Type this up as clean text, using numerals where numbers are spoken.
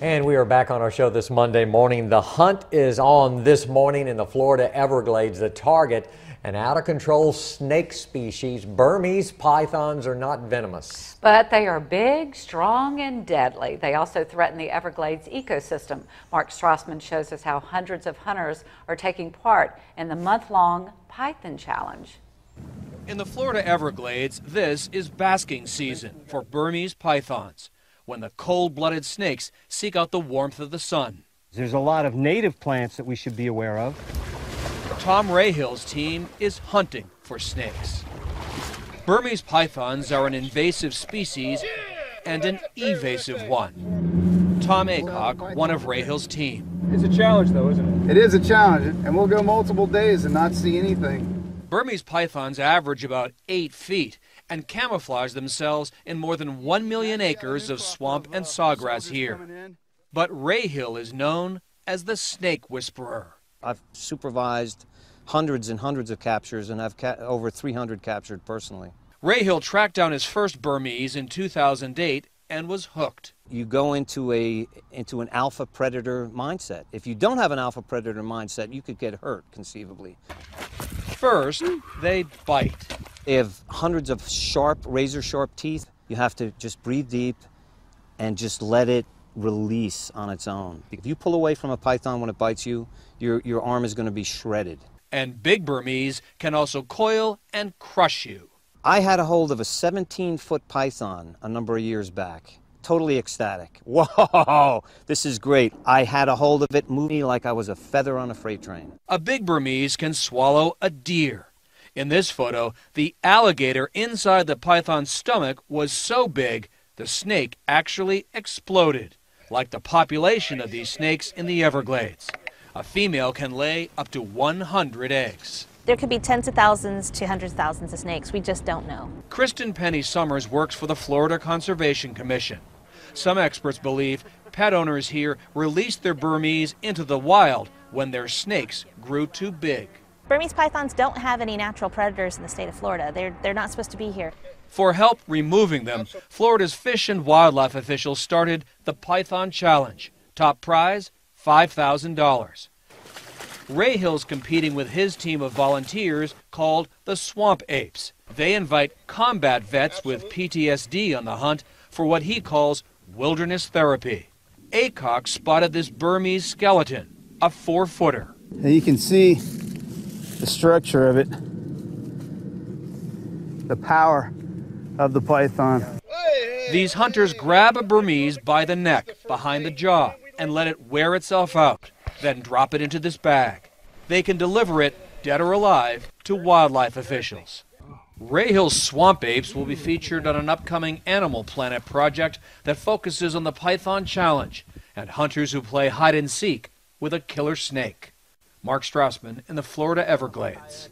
And we are back on our show this Monday morning. The hunt is on this morning in the Florida Everglades. The target, an out-of-control snake species. Burmese pythons are not venomous, but they are big, strong, and deadly. They also threaten the Everglades ecosystem. Mark Strassman shows us how hundreds of hunters are taking part in the month-long Python Challenge. In the Florida Everglades, this is basking season for Burmese pythons, when the cold-blooded snakes seek out the warmth of the sun. There's a lot of native plants that we should be aware of. Tom Rahill's team is hunting for snakes. Burmese pythons are an invasive species and an evasive one. Tom Aycock, one of Rahill's team. It's a challenge though, isn't it? It is a challenge, and we'll go multiple days and not see anything. Burmese pythons average about 8 feet and camouflage themselves in more than 1 million acres of swamp and sawgrass here. But Rahill is known as the snake whisperer. I've supervised hundreds and hundreds of captures, and I've over 300 captured personally. Rahill tracked down his first Burmese in 2008 and was hooked. You go into an alpha predator mindset. If you don't have an alpha predator mindset, you could get hurt conceivably. First, they bite. They have hundreds of sharp, razor-sharp teeth. You have to just breathe deep and just let it release on its own. If you pull away from a python when it bites you, your arm is going to be shredded. And big Burmese can also coil and crush you. I had a hold of a 17-foot python a number of years back. Totally ecstatic. Whoa, this is great. I had a hold of it, moved me like I was a feather on a freight train. A big Burmese can swallow a deer. In this photo, the alligator inside the python's stomach was so big, the snake actually exploded, like the population of these snakes in the Everglades. A female can lay up to 100 eggs. There could be tens of thousands to hundreds of thousands of snakes. We just don't know. Kristen Penny Summers works for the Florida Conservation Commission. Some experts believe pet owners here released their Burmese into the wild when their snakes grew too big. Burmese pythons don't have any natural predators in the state of Florida. They're not supposed to be here. For help removing them, Florida's Fish and Wildlife officials started the Python Challenge. Top prize, $5,000. Rahill's competing with his team of volunteers called the Swamp Apes. They invite combat vets with PTSD on the hunt for what he calls wilderness therapy. Aycock spotted this Burmese skeleton, a 4-footer. You can see the structure of it, the power of the python. These hunters grab a Burmese by the neck, behind the jaw, and let it wear itself out, then drop it into this bag. They can deliver it, dead or alive, to wildlife officials. Rahill's Swamp Apes will be featured on an upcoming Animal Planet project that focuses on the Python Challenge and hunters who play hide and seek with a killer snake. Mark Strassman in the Florida Everglades.